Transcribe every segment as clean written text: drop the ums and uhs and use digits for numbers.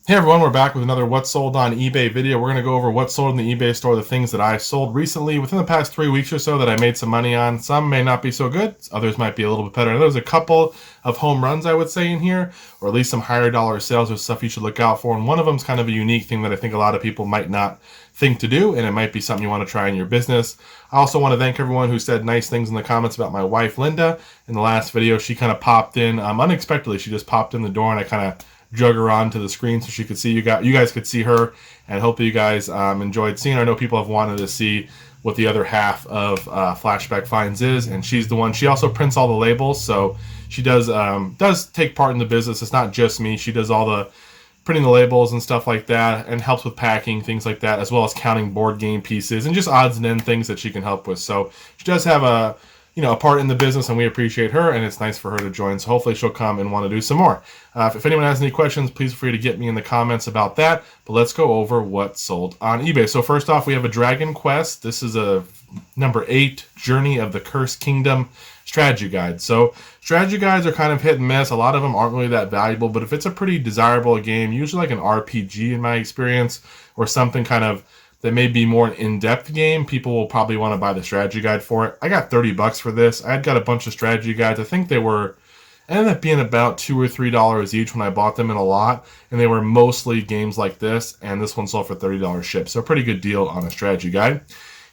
Hey everyone, we're back with another What Sold on eBay video. We're going to go over what sold in the eBay store, the things that I sold recently within the past 3 weeks or so that I made some money on. Some may not be so good, others might be a little bit better. There's a couple of home runs, I would say, in here, or at least some higher dollar sales or stuff you should look out for. And one of them is kind of a unique thing that I think a lot of people might not think to do, and it might be something you want to try in your business. I also want to thank everyone who said nice things in the comments about my wife, Linda. In the last video, she kind of popped in unexpectedly. She just popped in the door, and I kind of drug her onto the screen so she could see you guys could see her, and hopefully you guys enjoyed seeing her. I know people have wanted to see what the other half of Flashback Finds is, and she's the one. She also prints all the labels, so she does take part in the business. It's not just me. She does all the printing the labels and stuff like that, and helps with packing, things like that, as well as counting board game pieces and just odds and ends things that she can help with. So she does have a part in the business, and we appreciate her, and it's nice for her to join. So hopefully she'll come and want to do some more. If anyone has any questions, please feel free to get me in the comments about that. But let's go over what sold on eBay. So first off, we have a Dragon Quest. This is a number 8 Journey of the Cursed Kingdom strategy guide. So strategy guides are kind of hit and miss. A lot of them aren't really that valuable, but if it's a pretty desirable game, usually like an RPG in my experience, or something kind of that may be more an in-depth game, people will probably want to buy the strategy guide for it. I got $30 for this. I had got a bunch of strategy guides. I think they ended up being about $2 or $3 each when I bought them in a lot, and they were mostly games like this, and this one sold for $30 shipped. So a pretty good deal on a strategy guide.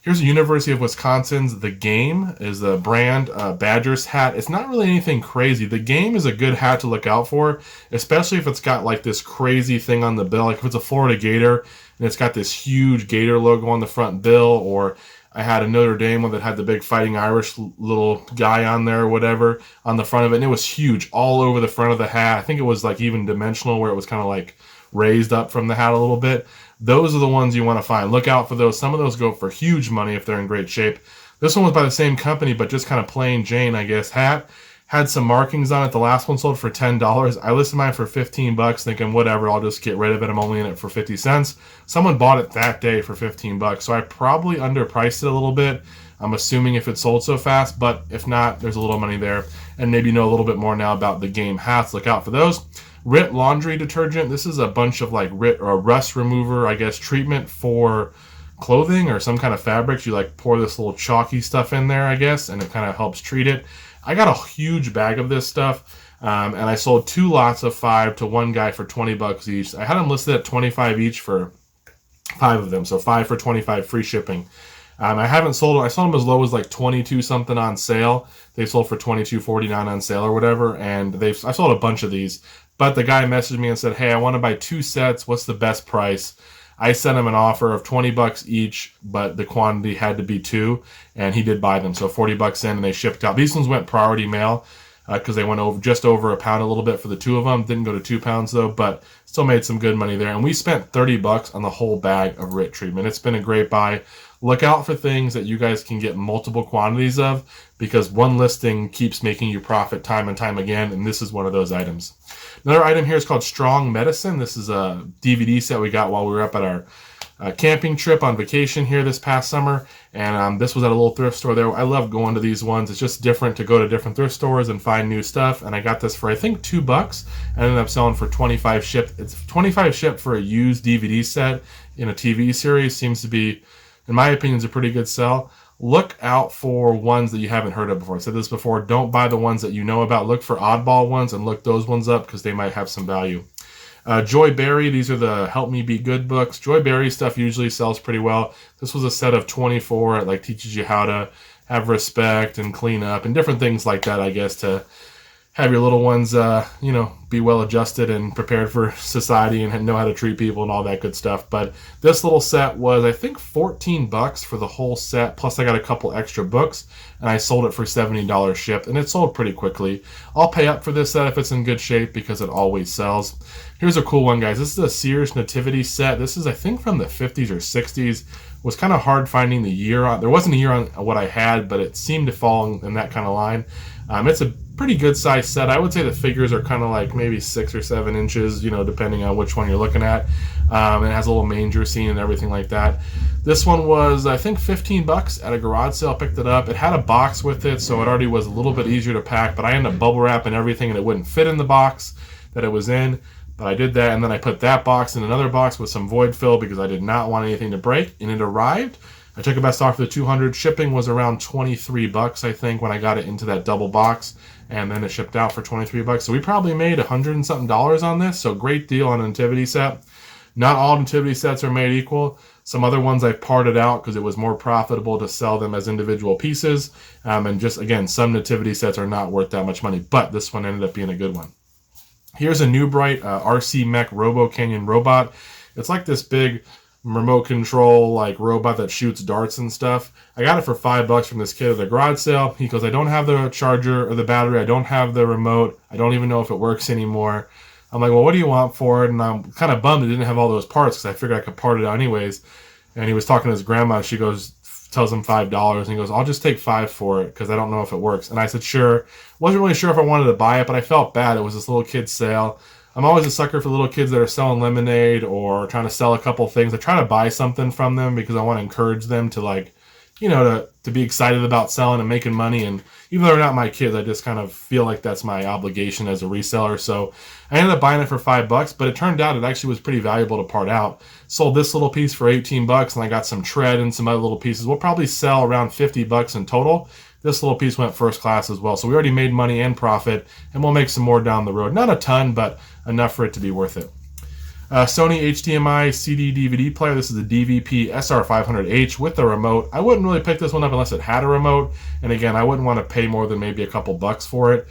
Here's the University of Wisconsin's The Game is the brand Badgers hat. It's not really anything crazy. The Game is a good hat to look out for, especially if it's got like this crazy thing on the bill. Like if it's a Florida Gator and it's got this huge Gator logo on the front bill, or I had a Notre Dame one that had the big Fighting Irish little guy on there or whatever on the front of it, and it was huge all over the front of the hat. I think it was like even dimensional, where it was kind of like raised up from the hat a little bit. Those are the ones you want to find. Look out for those. Some of those go for huge money if they're in great shape. This one was by the same company, but just kind of plain Jane, I guess, hat. Had some markings on it. The last one sold for $10. I listed mine for $15, thinking whatever, I'll just get rid of it. I'm only in it for 50 cents. Someone bought it that day for $15, so I probably underpriced it a little bit. I'm assuming if it sold so fast, but if not, there's a little money there. And maybe know a little bit more now about the Game hats. Look out for those. RIT laundry detergent. This is a bunch of like RIT or rust remover, I guess, treatment for clothing or some kind of fabrics. You like pour this little chalky stuff in there, I guess, and it kind of helps treat it. I got a huge bag of this stuff, and I sold 2 lots of 5 to one guy for $20 each. I had them listed at $25 each for 5 of them, so 5 for $25 free shipping. I haven't sold them. I sold them as low as like 22 something on sale. They sold for $22.49 on sale or whatever, and I sold a bunch of these. But the guy messaged me and said, "Hey, I want to buy 2 sets. What's the best price?" I sent him an offer of $20 each, but the quantity had to be 2, and he did buy them. So $40 in, and they shipped out. These ones went priority mail because they went over just over a pound a little bit for the 2 of them. Didn't go to 2 pounds though, but still made some good money there. And we spent $30 on the whole bag of RIT treatment. It's been a great buy. Look out for things that you guys can get multiple quantities of, because one listing keeps making you profit time and time again, and this is one of those items. Another item here is called Strong Medicine. This is a DVD set we got while we were up at our camping trip on vacation here this past summer, and this was at a little thrift store there. I love going to these ones. It's just different to go to different thrift stores and find new stuff, and I got this for I think $2. I ended up selling for $25 shipped. It's $25 shipped for a used DVD set in a TV series. Seems to be, in my opinion, is a pretty good sell. Look out for ones that you haven't heard of before. I said this before. Don't buy the ones that you know about. Look for oddball ones and look those ones up because they might have some value. Joy Berry, these are the Help Me Be Good books. Joy Berry stuff usually sells pretty well. This was a set of 24. It like teaches you how to have respect and clean up and different things like that, I guess, to have your little ones, be well adjusted and prepared for society and know how to treat people and all that good stuff. But this little set was, I think, $14 for the whole set. Plus, I got a couple extra books, and I sold it for $70 shipped, and it sold pretty quickly. I'll pay up for this set if it's in good shape because it always sells. Here's a cool one, guys. This is a Sears Nativity set. This is, I think, from the 50s or 60s. It was kind of hard finding the year on. There wasn't a year on what I had, but it seemed to fall in that kind of line. It's a pretty good size set. I would say the figures are kind of like maybe 6 or 7 inches, depending on which one you're looking at. And it has a little manger scene and everything like that. This one was, I think, $15 at a garage sale. Picked it up. It had a box with it, so it already was a little bit easier to pack, but I ended up bubble wrapping everything and it wouldn't fit in the box that it was in. But I did that, and then I put that box in another box with some void fill because I did not want anything to break, and it arrived. I took it best off the 200. Shipping was around 23 bucks, I think, when I got it into that double box, and then it shipped out for 23 bucks. So we probably made $100 and something on this, so great deal on a nativity set. Not all nativity sets are made equal. Some other ones I parted out because it was more profitable to sell them as individual pieces. And just, again, some nativity sets are not worth that much money, but this one ended up being a good one. Here's a new bright RC Mech Robo Canyon robot. It's like this big remote control like robot that shoots darts and stuff. I got it for $5 from this kid at the garage sale. He goes, I don't have the charger or the battery. I don't have the remote. I don't even know if it works anymore. I'm like, well, what do you want for it? And I'm kind of bummed it didn't have all those parts because I figured I could part it out anyways. And he was talking to his grandma. She goes, tells him $5, and he goes, I'll just take $5 for it because I don't know if it works. And I said, sure. Wasn't really sure if I wanted to buy it, but I felt bad. It was this little kid's sale. I'm always a sucker for little kids that are selling lemonade or trying to sell a couple things. I try to buy something from them because I want to encourage them to, like, you know, to be excited about selling and making money. And even though they're not my kids, I just kind of feel like that's my obligation as a reseller. So I ended up buying it for $5, but it turned out it actually was pretty valuable to part out. Sold this little piece for $18, and I got some tread and some other little pieces. We'll probably sell around $50 in total. This little piece went first class as well. So we already made money and profit, and we'll make some more down the road. Not a ton, but enough for it to be worth it. Sony HDMI CD DVD player. This is the DVP SR500H with the remote. I wouldn't really pick this one up unless it had a remote. And again, I wouldn't want to pay more than maybe a couple bucks for it.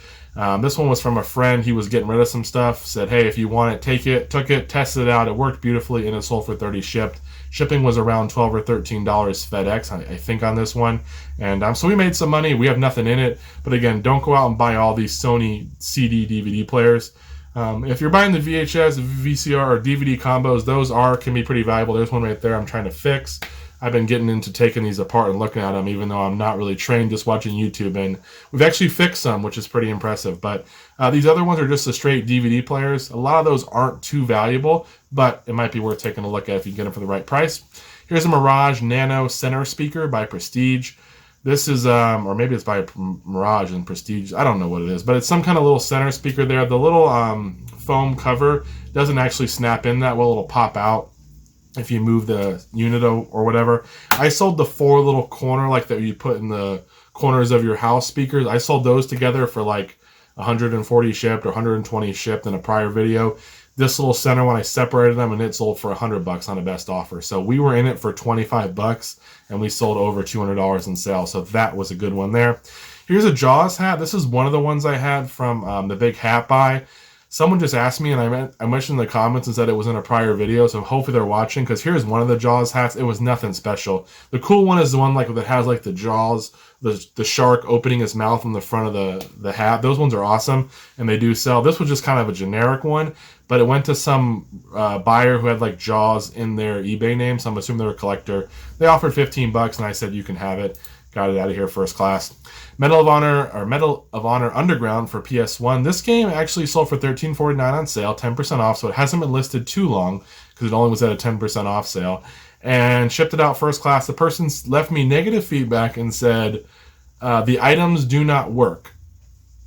This one was from a friend. He was getting rid of some stuff. Said, hey, if you want it, take it. Took it, tested it out. It worked beautifully, and it sold for $30 shipped. Shipping was around $12 or $13 FedEx, I think, on this one. And so we made some money. We have nothing in it. But again, don't go out and buy all these Sony CD DVD players. If you're buying the VHS, VCR, or DVD combos, those can be pretty valuable. There's one right there I'm trying to fix. I've been getting into taking these apart and looking at them, even though I'm not really trained, just watching YouTube. And we've actually fixed some, which is pretty impressive. But these other ones are just the straight DVD players. A lot of those aren't too valuable, but it might be worth taking a look at if you get them for the right price. Here's a Mirage Nano center speaker by Prestige. This is, or maybe it's by Mirage and Prestige. I don't know what it is, but it's some kind of little center speaker there. The little foam cover doesn't actually snap in that well. It'll pop out if you move the unit or whatever. I sold the 4 little corner, like that you put in the corners of your house speakers. I sold those together for like 140 shipped or 120 shipped in a prior video. This little center one, I separated them, and it sold for $100 on a best offer. So we were in it for $25, and we sold over $200 in sales. So that was a good one there. Here's a Jaws hat. This is one of the ones I had from the big hat buy. Someone just asked me, and I mentioned in the comments and said it was in a prior video, so hopefully they're watching, because here's one of the Jaws hats. It was nothing special. The cool one is the one like that has like the Jaws, the shark opening his mouth in the front of the hat. Those ones are awesome, and they do sell. This was just kind of a generic one, but it went to some buyer who had like Jaws in their eBay name, so I'm assuming they're a collector. They offered $15, and I said you can have it. Got it out of here first class. Medal of Honor Underground for PS1. This game actually sold for $13.49 on sale, 10% off, so it hasn't been listed too long because it only was at a 10% off sale. And shipped it out first class. The person left me negative feedback and said, the items do not work.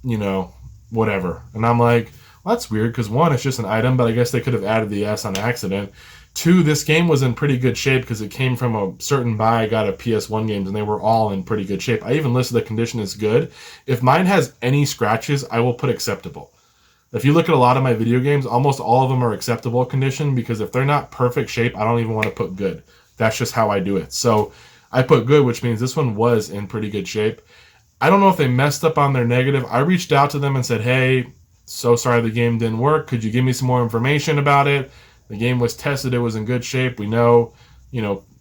You know, whatever. And I'm like, well, that's weird because 1, it's just an item, but I guess they could have added the S on accident. 2, this game was in pretty good shape because it came from a certain buy I got at PS1 games, and they were all in pretty good shape. I even listed the condition as good. If mine has any scratches, I will put acceptable. If you look at a lot of my video games, almost all of them are acceptable condition, because if they're not perfect shape, I don't even want to put good. That's just how I do it. So I put good, which means this one was in pretty good shape. I don't know if they messed up on their negative. I reached out to them and said, hey, so sorry the game didn't work. Could you give me some more information about it? The game was tested. It was in good shape. We know,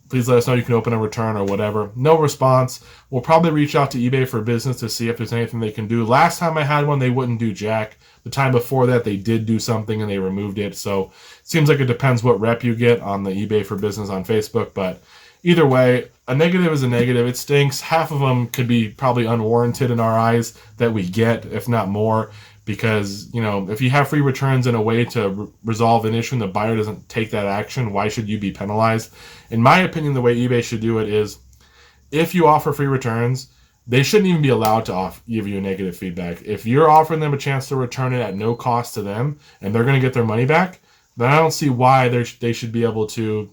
please let us know. You can open a return or whatever. No response. We'll probably reach out to eBay for Business to see if there's anything they can do. Last time I had one, they wouldn't do jack. The time before that, they did do something and they removed it. So it seems like it depends what rep you get on the eBay for Business on Facebook. But either way, a negative is a negative. It stinks. Half of them could be probably unwarranted in our eyes that we get, if not more. Because, if you have free returns in a way to resolve an issue and the buyer doesn't take that action, why should you be penalized? In my opinion, the way eBay should do it is, if you offer free returns, they shouldn't even be allowed to give you a negative feedback. If you're offering them a chance to return it at no cost to them and they're going to get their money back, then I don't see why they should be able to,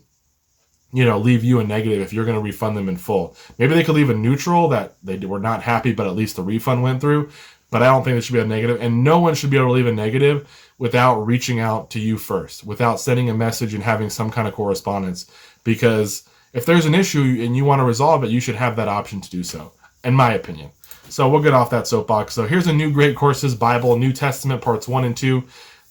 leave you a negative if you're going to refund them in full. Maybe they could leave a neutral that they were not happy, but at least the refund went through. But I don't think there should be a negative. And no one should be able to leave a negative without reaching out to you first, without sending a message and having some kind of correspondence. Because if there's an issue and you want to resolve it, you should have that option to do so, in my opinion. So we'll get off that soapbox. So here's a new Great Courses Bible, New Testament, parts 1 and 2.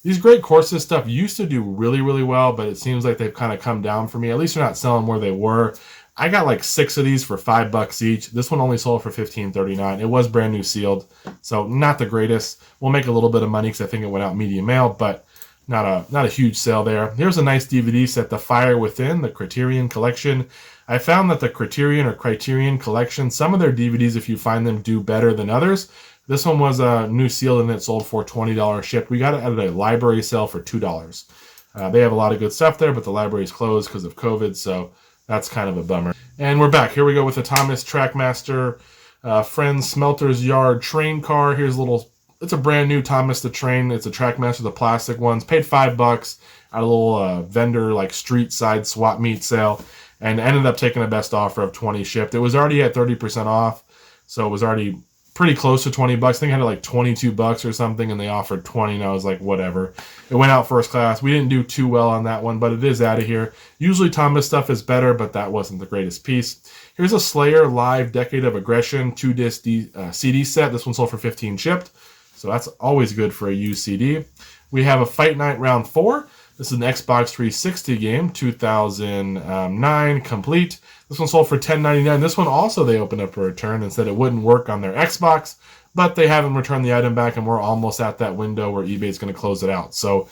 These Great Courses stuff used to do really, really well, but it seems like they've kind of come down for me. At least they're not selling where they were. I got like 6 of these for $5 each. This one only sold for $15.39. It was brand new sealed, so not the greatest. We'll make a little bit of money because I think it went out medium mail, but not a huge sale there. Here's a nice DVD set, The Fire Within, the Criterion collection. I found that the Criterion collection, some of their DVDs, if you find them, do better than others. This one was a new seal and it sold for $20 shipped. We got it at a library sale for $2. They have a lot of good stuff there, but the library is closed because of COVID, so that's kind of a bummer. And we're back. Here we go with the Thomas Trackmaster Friends Smelter's Yard train car. Here's a little, it's a brand new Thomas the Train. It's a Trackmaster, the plastic ones. Paid $5 at a little vendor, like street side swap meet sale, and ended up taking the best offer of $20 shipped. It was already at 30% off, so it was already pretty close to $20. I think I had like $22 or something, and they offered 20, and I was like, whatever. It went out first class. We didn't do too well on that one, but it is out of here. Usually Thomas stuff is better, but that wasn't the greatest piece. Here's a Slayer Live Decade of Aggression 2-disc CD set. This one sold for $15 shipped, so that's always good for a used CD. We have a Fight Night Round 4. This is an Xbox 360 game, 2009, complete. This one sold for $10.99. This one also they opened up for return and said it wouldn't work on their Xbox, but they haven't returned the item back, and we're almost at that window where eBay's going to close it out. So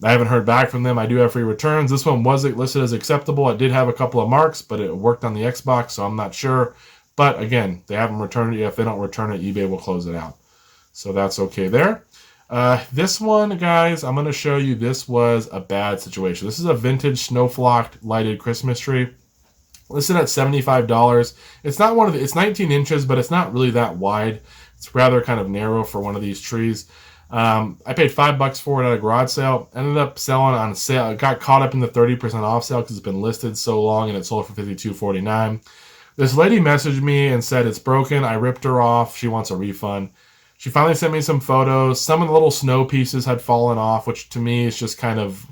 I haven't heard back from them. I do have free returns. This one was listed as acceptable. It did have a couple of marks, but it worked on the Xbox, so I'm not sure. But again, they haven't returned it yet. If they don't return it, eBay will close it out. So that's okay there. This one, guys, I'm going to show you, this was a bad situation. This is a vintage snow-flocked lighted Christmas tree. Listed at $75. It's not one of the, it's 19 inches, but it's not really that wide. It's rather kind of narrow for one of these trees. I paid $5 for it at a garage sale. Ended up selling on sale. It got caught up in the 30% off sale because it's been listed so long, and it sold for $52.49. This lady messaged me and said it's broken. I ripped her off. She wants a refund. She finally sent me some photos. Some of the little snow pieces had fallen off, which to me is just kind of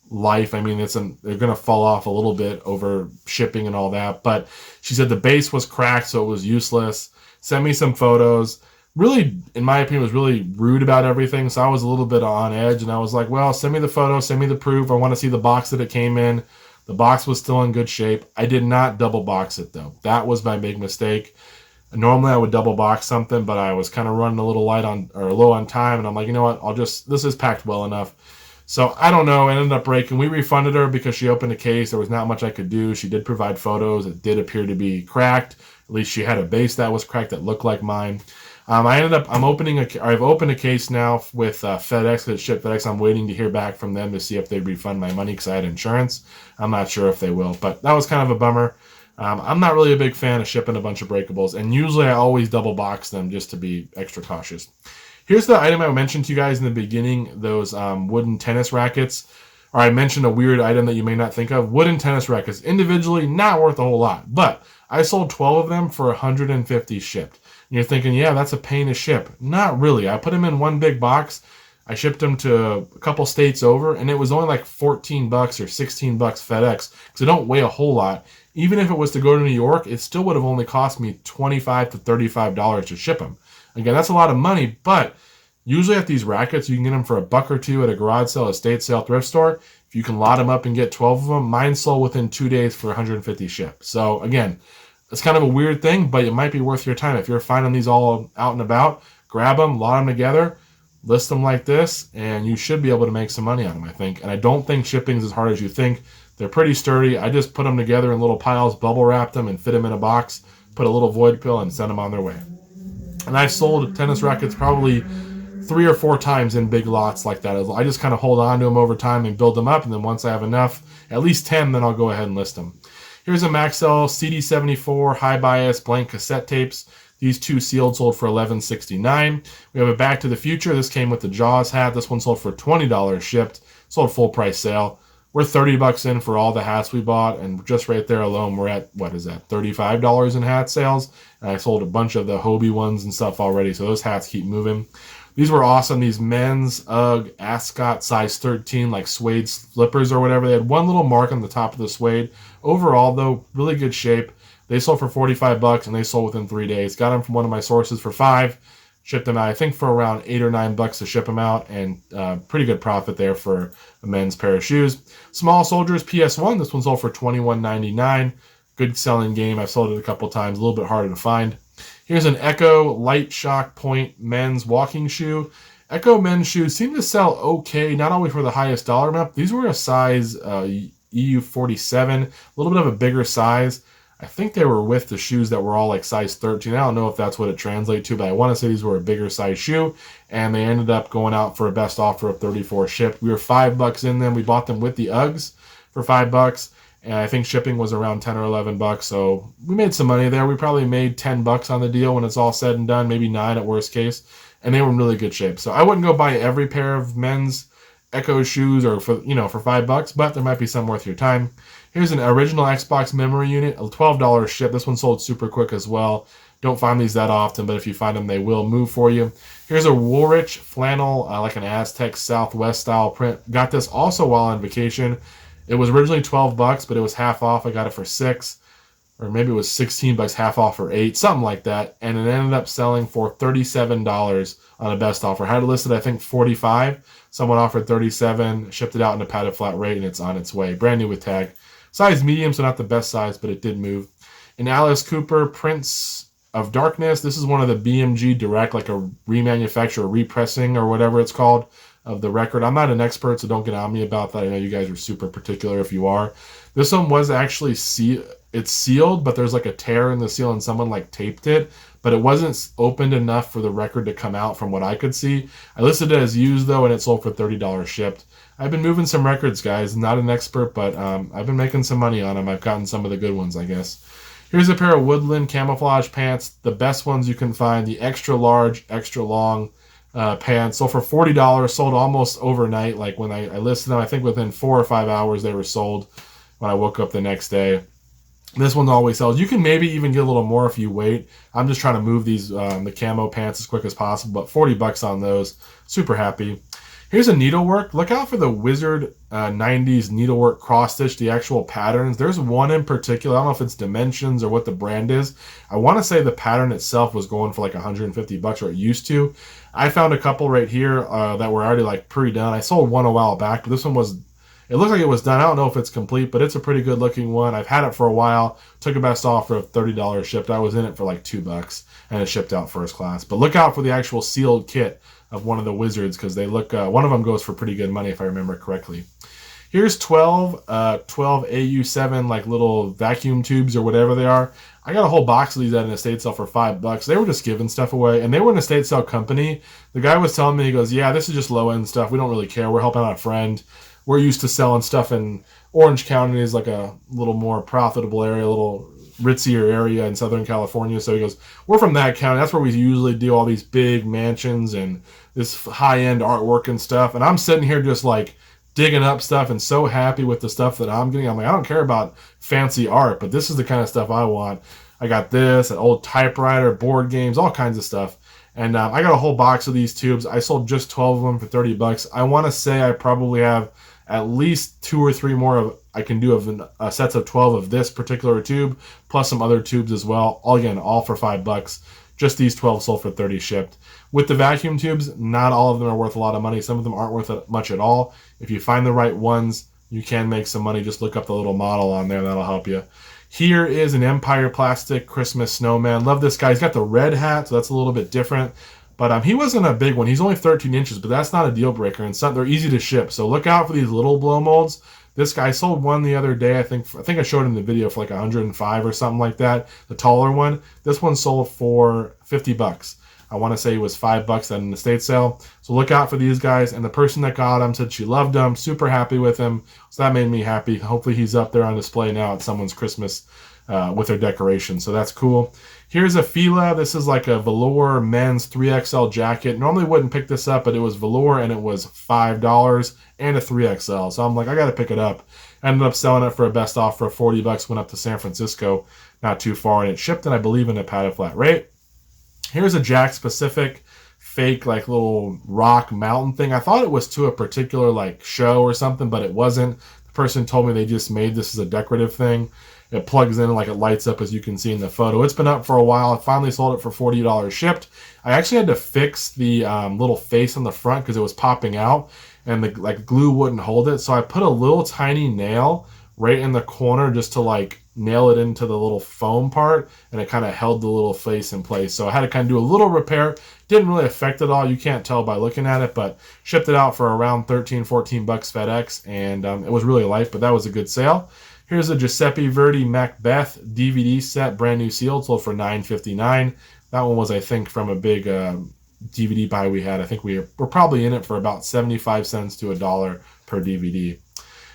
life. I mean, they're going to fall off a little bit over shipping and all that. But she said the base was cracked, so it was useless. Sent me some photos. Really, in my opinion, was really rude about everything. So I was a little bit on edge, and I was like, well, send me the photo, send me the proof. I want to see the box that it came in. The box was still in good shape. I did not double box it, though. That was my big mistake. Normally I would double box something, but I was kind of running a little low on time, and I'm like, you know what? this is packed well enough. So I don't know. It ended up breaking. We refunded her because she opened a case. There was not much I could do. She did provide photos. It did appear to be cracked. At least she had a base that was cracked that looked like mine. I've opened a case now with FedEx that shipped FedEx. I'm waiting to hear back from them to see if they refund my money because I had insurance. I'm not sure if they will, but that was kind of a bummer. I'm not really a big fan of shipping a bunch of breakables, and usually I always double box them just to be extra cautious. Here's the item I mentioned to you guys in the beginning, those wooden tennis rackets. Or I mentioned a weird item that you may not think of. Wooden tennis rackets. Individually, not worth a whole lot. But I sold 12 of them for $150 shipped. And you're thinking, yeah, that's a pain to ship. Not really. I put them in one big box. I shipped them to a couple states over, and it was only like $14 or $16 FedEx, because they don't weigh a whole lot. Even if it was to go to New York, it still would have only cost me $25 to $35 to ship them. Again, that's a lot of money, but usually at these rackets, you can get them for $1 or $2 at a garage sale, estate sale, thrift store. If you can lot them up and get 12 of them, mine sold within 2 days for $150 shipped. So again, it's kind of a weird thing, but it might be worth your time. If you're finding these all out and about, grab them, lot them together, list them like this, and you should be able to make some money on them, I think. And I don't think shipping is as hard as you think. They're pretty sturdy. I just put them together in little piles, bubble wrapped them, and fit them in a box, put a little void pill, and send them on their way. And I've sold tennis rackets probably 3 or 4 times in big lots like that. I just kind of hold on to them over time and build them up, and then once I have enough, at least 10, then I'll go ahead and list them. Here's a MAXELL CD74 high bias blank cassette tapes. These two sealed sold for $11.69. We have a Back to the Future. This came with the Jaws hat. This one sold for $20 shipped. Sold full price sale. We're $30 in for all the hats we bought, and just right there alone, we're at, what is that, $35 in hat sales. And I sold a bunch of the Hobie ones and stuff already, so those hats keep moving. These were awesome. These men's UGG Ascot size 13, like suede slippers or whatever. They had one little mark on the top of the suede. Overall, though, really good shape. They sold for $45, and they sold within 3 days. Got them from one of my sources for $5. Shipped them out, I think, for around $8 or $9 to ship them out, and pretty good profit there for a men's pair of shoes. Small Soldiers PS1. This one sold for $21.99. Good selling game. I've sold it a couple times. A little bit harder to find. Here's an Ecco Light Shock Point men's walking shoe. Ecco men's shoes seem to sell okay, not always for the highest dollar amount. These were a size EU47, a little bit of a bigger size. I think they were with the shoes that were all like size 13. I don't know if that's what it translates to, but I want to say these were a bigger size shoe, and they ended up going out for a best offer of $34 shipped. We were $5 in them. We bought them with the Uggs for $5, and I think shipping was around $10 or $11, so we made some money there. We probably made $10 on the deal when it's all said and done, maybe $9 at worst case, and they were in really good shape. So I wouldn't go buy every pair of men's Ecco shoes or for $5, but there might be some worth your time. Here's an original Xbox memory unit, a $12 ship. This one sold super quick as well. Don't find these that often, but if you find them, they will move for you. Here's a Woolrich flannel, like an Aztec Southwest style print. Got this also while on vacation. It was originally $12, but it was half off. I got it for $6, or maybe it was $16, half off for $8, something like that. And it ended up selling for $37 on a best offer. I had it listed, I think, $45. Someone offered $37, shipped it out in a padded flat rate, and it's on its way. Brand new with tag. Size medium, so not the best size, but it did move. An Alice Cooper Prince of Darkness. This is one of the BMG Direct, like a remanufacture, repressing, or whatever it's called, of the record. I'm not an expert, so don't get on me about that. I know you guys are super particular if you are. This one was actually it's sealed, but there's like a tear in the seal, and someone like taped it, but it wasn't opened enough for the record to come out from what I could see. I listed it as used, though, and it sold for $30 shipped. I've been moving some records, guys. Not an expert, but I've been making some money on them. I've gotten some of the good ones, I guess. Here's a pair of Woodland camouflage pants, the best ones you can find, the extra large, extra long pants. Sold for $40, sold almost overnight. Like when I listed them, I think within 4 or 5 hours they were sold when I woke up the next day. This one always sells. You can maybe even get a little more if you wait. I'm just trying to move these the camo pants as quick as possible, but $40 on those. Super happy. Here's a needlework. Look out for the Wizard 90s needlework cross stitch, the actual patterns. There's one in particular. I don't know if it's dimensions or what the brand is. I want to say the pattern itself was going for like $150, or it used to. I found a couple right here that were already like pre-done. I sold one a while back, but this one was, it looks like it was done. I don't know if it's complete, but it's a pretty good looking one. I've had it for a while. Took a best offer of $30 shipped. I was in it for like $2, and it shipped out first class. But look out for the actual sealed kit of one of the Wizards, because they look, one of them goes for pretty good money if I remember correctly. Here's 12 AU7 like little vacuum tubes or whatever they are. I got a whole box of these at an estate sale for $5. They were just giving stuff away, and they were an estate sale company. The guy was telling me, he goes, yeah, this is just low end stuff. We don't really care. We're helping out a friend. We're used to selling stuff in Orange County, is like a little more profitable area, a little ritzier area in Southern California. So he goes, we're from that county. That's where we usually do all these big mansions and this high-end artwork and stuff. And I'm sitting here just like digging up stuff and so happy with the stuff that I'm getting. I'm like, I don't care about fancy art, but this is the kind of stuff I want. I got this, an old typewriter, board games, all kinds of stuff. And I got a whole box of these tubes. I sold just 12 of them for $30. I want to say I probably have at least 2 or 3 more I can do of sets of 12 of this particular tube, plus some other tubes as well. All for $5. Just these 12 sold for $30 shipped. With the vacuum tubes, not all of them are worth a lot of money. Some of them aren't worth much at all. If you find the right ones, you can make some money. Just look up the little model on there. That'll help you. Here is an Empire Plastic Christmas snowman. Love this guy. He's got the red hat, so that's a little bit different. But he wasn't a big one. He's only 13 inches, but that's not a deal breaker. And they're easy to ship. So look out for these little blow molds. This guy sold one the other day. I think I showed him the video for like 105 or something like that. The taller one. This one sold for $50. I want to say it was $5 at an estate sale. So look out for these guys. And the person that got him said she loved him, super happy with him. So that made me happy. Hopefully he's up there on display now at someone's Christmas with their decoration. So that's cool. Here's a Fila. This is like a velour men's 3XL jacket. Normally wouldn't pick this up, but it was velour and it was $5 and a 3XL. So I'm like, I got to pick it up. Ended up selling it for a best offer of 40 bucks. Went up to San Francisco, not too far, and it shipped, and I believe in a padded flat rate. Here's a Jack Specific fake like little rock mountain thing. I thought it was to a particular like show or something, but it wasn't. The person told me they just made this as a decorative thing. It plugs in, like it lights up, as you can see in the photo. It's been up for a while. I finally sold it for $40 shipped. I actually had to fix the little face on the front because it was popping out, and the like glue wouldn't hold it. So I put a little tiny nail right in the corner just to like nail it into the little foam part, and it kind of held the little face in place. So I had to kind of do a little repair. Didn't really affect it all. You can't tell by looking at it, but shipped it out for around 13, 14 bucks FedEx, and it was really light, but that was a good sale. Here's a Giuseppe Verdi Macbeth DVD set, brand new sealed, sold for $9.59. That one was, I think, from a big DVD buy we had. I think we're probably in it for about 75 cents to $1 per DVD.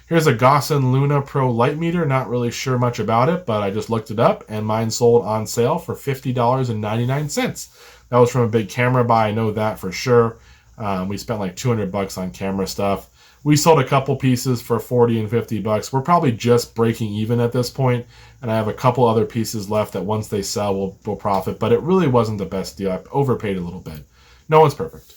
Here's a Gossen Luna Pro light meter. Not really sure much about it, but I just looked it up, and mine sold on sale for $50.99. That was from a big camera buy. I know that for sure. We spent like 200 bucks on camera stuff. We sold a couple pieces for 40 and 50 bucks. We're probably just breaking even at this point, and I have a couple other pieces left that once they sell, we'll profit, but it really wasn't the best deal. I overpaid a little bit. No one's perfect.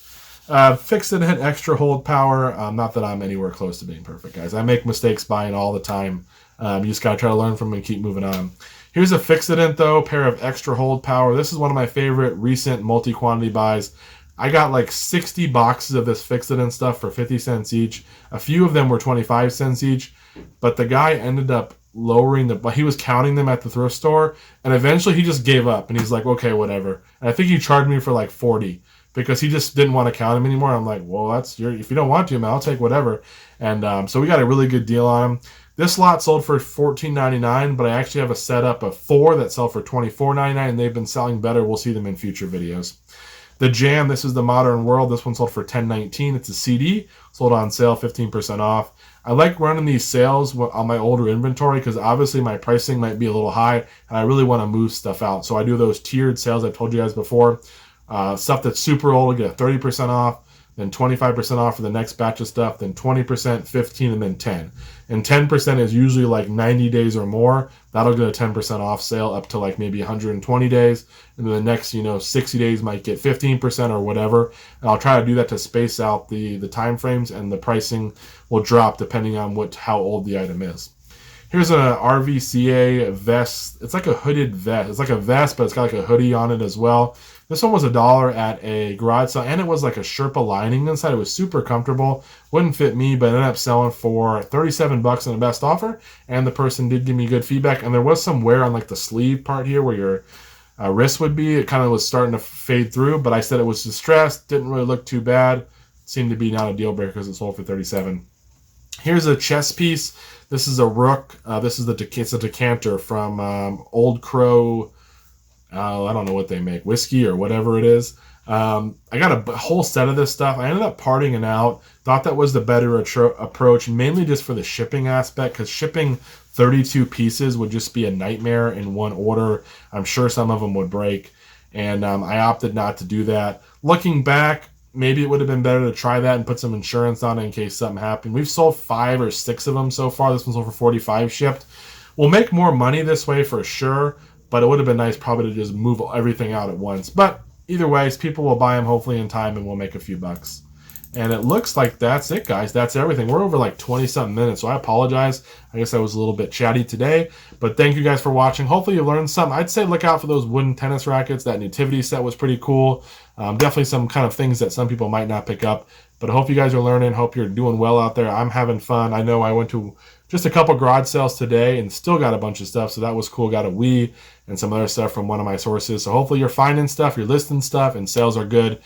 Fixed it hit extra hold power. Not that I'm anywhere close to being perfect, guys. I make mistakes buying all the time. You just gotta try to learn from them and keep moving on. Here's a Fixident though, pair of extra hold power. This is one of my favorite recent multi-quantity buys. I got like 60 boxes of this Fixident stuff for 50 cents each. A few of them were 25 cents each, but the guy ended up lowering he was counting them at the thrift store, and eventually he just gave up, and he's like, okay, whatever. And I think he charged me for like 40 because he just didn't want to count them anymore. I'm like, well, that's if you don't want to, man, I'll take whatever. And so we got a really good deal on them. This lot sold for $14.99, but I actually have a setup of 4 that sell for $24.99, and they've been selling better. We'll see them in future videos. The Jam, this is the Modern World. This one sold for $10.19. It's a CD, sold on sale, 15% off. I like running these sales on my older inventory because obviously my pricing might be a little high, and I really want to move stuff out. So I do those tiered sales I've told you guys before. Stuff that's super old, I get 30% off, then 25% off for the next batch of stuff, then 20%, 15%, and then 10%. And 10% is usually like 90 days or more. That'll get a 10% off sale up to like maybe 120 days. And then the next, 60 days might get 15% or whatever. And I'll try to do that to space out the time frames, and the pricing will drop depending on how old the item is. Here's an RVCA vest. It's like a hooded vest. It's like a vest, but it's got like a hoodie on it as well. This one was $1 at a garage sale, and it was like a Sherpa lining inside. It was super comfortable. Wouldn't fit me, but ended up selling for 37 bucks in the best offer, and the person did give me good feedback. And there was some wear on like the sleeve part here where your wrist would be. It kind of was starting to fade through, but I said it was distressed. Didn't really look too bad. Seemed to be not a deal breaker because it sold for 37. Here's a chess piece. This is a Rook. This is it's a decanter from Old Crow. I don't know what they make, whiskey or whatever it is. I got a whole set of this stuff. I ended up parting it out. Thought that was the better approach, mainly just for the shipping aspect, because shipping 32 pieces would just be a nightmare in one order. I'm sure some of them would break, and I opted not to do that. Looking back, maybe it would have been better to try that and put some insurance on it in case something happened. We've sold 5 or 6 of them so far. This one's sold for 45 shipped. We'll make more money this way for sure, but it would have been nice probably to just move everything out at once. But either way, people will buy them hopefully in time, and we'll make a few bucks. And it looks like that's it, guys. That's everything. We're over like 20-something minutes, so I apologize. I guess I was a little bit chatty today. But thank you guys for watching. Hopefully you learned something. I'd say look out for those wooden tennis rackets. That nativity set was pretty cool. Definitely some kind of things that some people might not pick up. But I hope you guys are learning. Hope you're doing well out there. I'm having fun. I know I went to just a couple garage sales today and still got a bunch of stuff, so that was cool. Got a Wii and some other stuff from one of my sources. So hopefully you're finding stuff, you're listing stuff, and sales are good.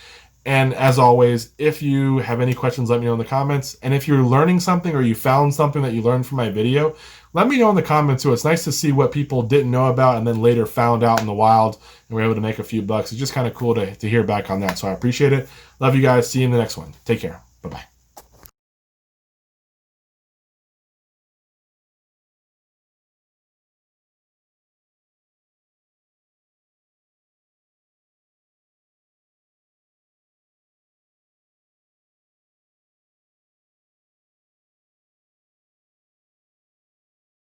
And as always, if you have any questions, let me know in the comments. And if you're learning something or you found something that you learned from my video, let me know in the comments too. It's nice to see what people didn't know about and then later found out in the wild and were able to make a few bucks. It's just kind of cool to hear back on that. So I appreciate it. Love you guys. See you in the next one. Take care. Bye-bye.